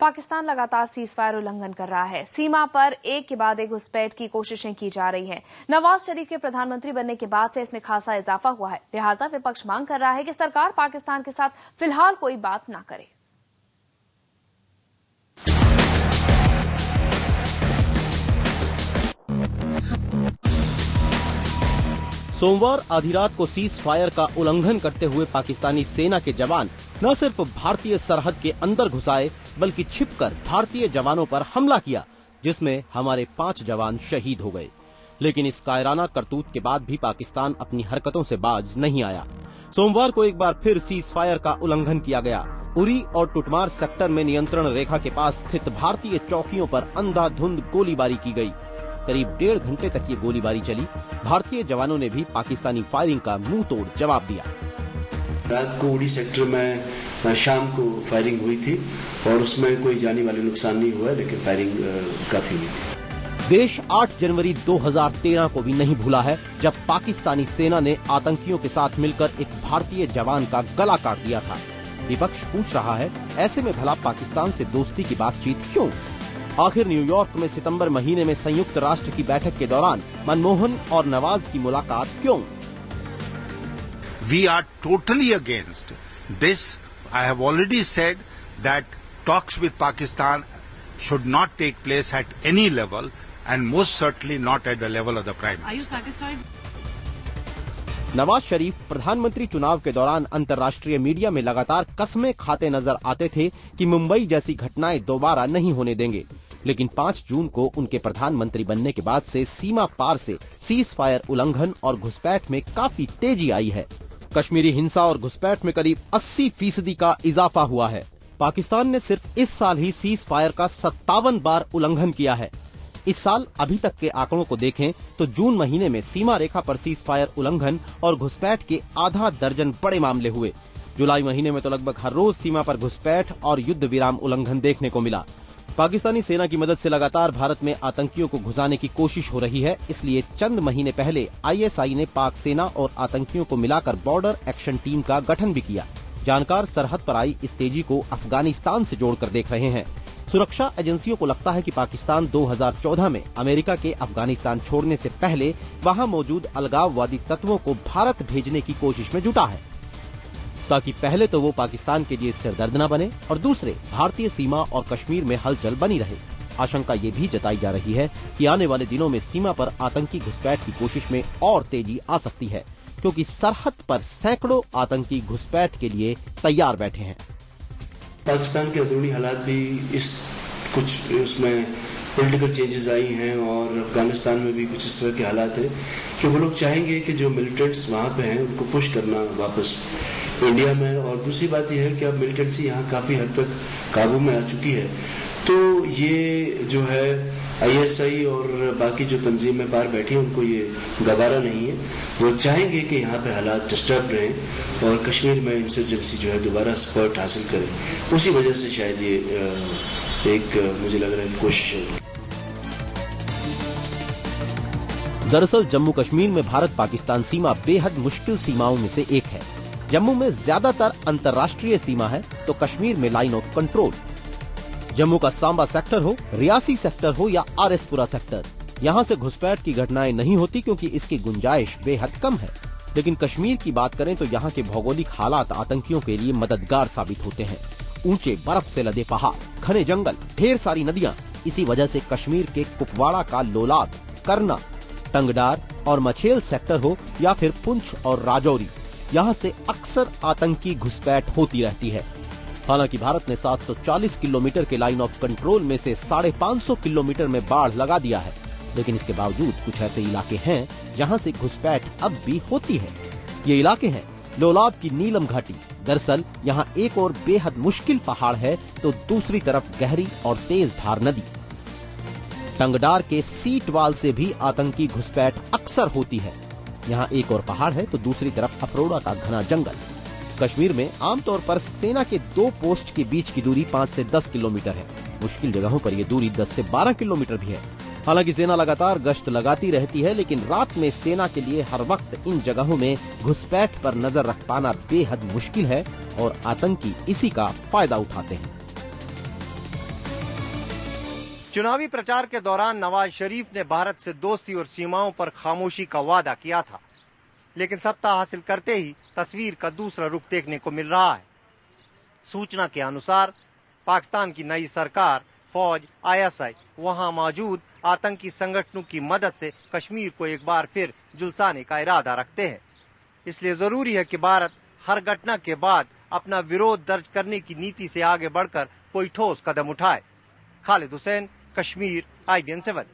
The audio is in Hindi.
पाकिस्तान लगातार सीजफायर उल्लंघन कर रहा है। सीमा पर एक के बाद एक घुसपैठ की कोशिशें की जा रही हैं। नवाज शरीफ के प्रधानमंत्री बनने के बाद से इसमें खासा इजाफा हुआ है। लिहाजा विपक्ष मांग कर रहा है कि सरकार पाकिस्तान के साथ फिलहाल कोई बात न करे। सोमवार आधी रात को सीज फायर का उल्लंघन करते हुए पाकिस्तानी सेना के जवान न सिर्फ भारतीय सरहद के अंदर घुस आए बल्कि छिपकर भारतीय जवानों पर हमला किया, जिसमें हमारे 5 जवान शहीद हो गए। लेकिन इस कायराना करतूत के बाद भी पाकिस्तान अपनी हरकतों से बाज नहीं आया। सोमवार को एक बार फिर सीज फायर का उल्लंघन किया गया। उरी और टुटमार सेक्टर में नियंत्रण रेखा के पास स्थित भारतीय चौकियों पर अंधाधुंध गोलीबारी की गई। करीब 1.5 घंटे तक ये गोलीबारी चली। भारतीय जवानों ने भी पाकिस्तानी फायरिंग का मुंह तोड़ जवाब दिया। रात को उड़ी सेक्टर में शाम को फायरिंग हुई थी और उसमें कोई जानी वाली नुकसान नहीं हुआ, लेकिन फायरिंग काफी हुई थी। देश 8 जनवरी 2013 को भी नहीं भूला है, जब पाकिस्तानी सेना ने आतंकियों के साथ मिलकर एक भारतीय जवान का गला काट दिया था। विपक्ष पूछ रहा है, ऐसे में भला पाकिस्तान से दोस्ती की बातचीत क्यों? आखिर न्यूयॉर्क में सितंबर महीने में संयुक्त राष्ट्र की बैठक के दौरान मनमोहन और नवाज की मुलाकात क्यों? We are totally against this. I have already said that talks with Pakistan should not take place at any level and most certainly not at the level of the Prime Minister. Are you satisfied? Nawaz Sharif प्रधानमंत्री चुनाव के दौरान अंतर्राष्ट्रीय मीडिया में लगातार कस्में खाते नजर आते थे कि मुंबई जैसी घटनाएं दोबारा नहीं होने देंगे। लेकिन 5 जून को उनके प्रधानमंत्री बनने के बाद से सीमा पार से सीज फायर उल्लंघन और घुसपैठ में काफी तेजी आई है। कश्मीरी हिंसा और घुसपैठ में करीब 80% का इजाफा हुआ है। पाकिस्तान ने सिर्फ इस साल ही सीज फायर का 57 बार उल्लंघन किया है। इस साल अभी तक के आंकड़ों को देखें तो जून महीने में सीमा रेखा पर सीज फायर उल्लंघन और घुसपैठ के आधा दर्जन बड़े मामले हुए। जुलाई महीने में तो लगभग हर रोज सीमा पर घुसपैठ और युद्ध विराम उल्लंघन देखने को मिला। पाकिस्तानी सेना की मदद से लगातार भारत में आतंकियों को घुसाने की कोशिश हो रही है। इसलिए चंद महीने पहले आईएसआई ने पाक सेना और आतंकियों को मिलाकर बॉर्डर एक्शन टीम का गठन भी किया। जानकार सरहद पर आई इस तेजी को अफगानिस्तान से जोड़कर देख रहे हैं। सुरक्षा एजेंसियों को लगता है कि पाकिस्तान 2014 में अमेरिका के अफगानिस्तान छोड़ने से पहले वहां मौजूद अलगाववादी तत्वों को भारत भेजने की कोशिश में जुटा है, ताकि पहले तो वो पाकिस्तान के लिए सिरदर्द न बने और दूसरे भारतीय सीमा और कश्मीर में हलचल बनी रहे। आशंका ये भी जताई जा रही है कि आने वाले दिनों में सीमा पर आतंकी घुसपैठ की कोशिश में और तेजी आ सकती है, क्योंकि सरहद पर सैकड़ों आतंकी घुसपैठ के लिए तैयार बैठे हैं। पाकिस्तान के अंदरूनी हालात भी इस कुछ उसमें पॉलिटिकल चेंजेस आई हैं और अफगानिस्तान में भी कुछ इस तरह के हालात हैं कि वो लोग चाहेंगे कि जो मिलिटेंट्स वहां पे हैं उनको पुश करना वापस इंडिया में। और दूसरी बात यह है कि अब मिलिटेंसी यहाँ काफी हद तक काबू में आ चुकी है, तो ये जो है आईएसआई और बाकी जो तंजीमें बाहर बैठी हैं उनको ये गवारा नहीं है। वो चाहेंगे कि यहाँ पे हालात डिस्टर्ब रहें और कश्मीर में इंसर्जेंसी जो है दोबारा स्पर्ट हासिल करे। उसी वजह से शायद ये एक मुझे लग रहा है कोशिश है। दरअसल जम्मू कश्मीर में भारत पाकिस्तान सीमा बेहद मुश्किल सीमाओं में से एक है। जम्मू में ज्यादातर अंतर्राष्ट्रीय सीमा है तो कश्मीर में लाइन ऑफ कंट्रोल। जम्मू का सांबा सेक्टर हो, रियासी सेक्टर हो या आरएसपुरा सेक्टर, यहाँ से घुसपैठ की घटनाएं नहीं होती क्योंकि इसकी गुंजाइश बेहद कम है। लेकिन कश्मीर की बात करें तो यहाँ के भौगोलिक हालात आतंकियों के लिए मददगार साबित होते हैं। ऊंचे बर्फ से लदे पहाड़, घने जंगल, ढेर सारी नदियां। इसी वजह से कश्मीर के कुपवाड़ा का लोलाब, करना, टंगडार और मछेल सेक्टर हो या फिर पुंछ और राजौरी, यहाँ से अक्सर आतंकी घुसपैठ होती रहती है। हालांकि भारत ने 740 किलोमीटर के लाइन ऑफ कंट्रोल में से 550 किलोमीटर में बाढ़ लगा दिया है, लेकिन इसके बावजूद कुछ ऐसे इलाके हैं जहां से घुसपैठ अब भी होती है। ये इलाके हैं लोलाब की नीलम घाटी। दरअसल यहाँ एक और बेहद मुश्किल पहाड़ है तो दूसरी तरफ गहरी और तेज धार नदी। टंगडार के सीटवाल से भी आतंकी घुसपैठ अक्सर होती है। यहाँ एक और पहाड़ है तो दूसरी तरफ अफरोड़ा का घना जंगल। कश्मीर में आमतौर पर सेना के 2 पोस्ट के बीच की दूरी 5 से 10 किलोमीटर है। मुश्किल जगहों पर यह दूरी 10 से 12 किलोमीटर भी है। हालांकि सेना लगातार गश्त लगाती रहती है, लेकिन रात में सेना के लिए हर वक्त इन जगहों में घुसपैठ पर नजर रख पाना बेहद मुश्किल है और आतंकी इसी का फायदा उठाते हैं। चुनावी प्रचार के दौरान नवाज शरीफ ने भारत से दोस्ती और सीमाओं पर खामोशी का वादा किया था, लेकिन सत्ता हासिल करते ही तस्वीर का दूसरा रुख देखने को मिल रहा है। सूचना के अनुसार पाकिस्तान की नई सरकार, फौज, ISI वहां मौजूद आतंकी संगठनों की मदद से कश्मीर को एक बार फिर झुलसाने का इरादा रखते हैं। इसलिए जरूरी है कि भारत हर घटना के बाद अपना विरोध दर्ज करने की नीति से आगे बढ़कर कोई ठोस कदम उठाए। खालिद हुसैन, कश्मीर, IBN 7।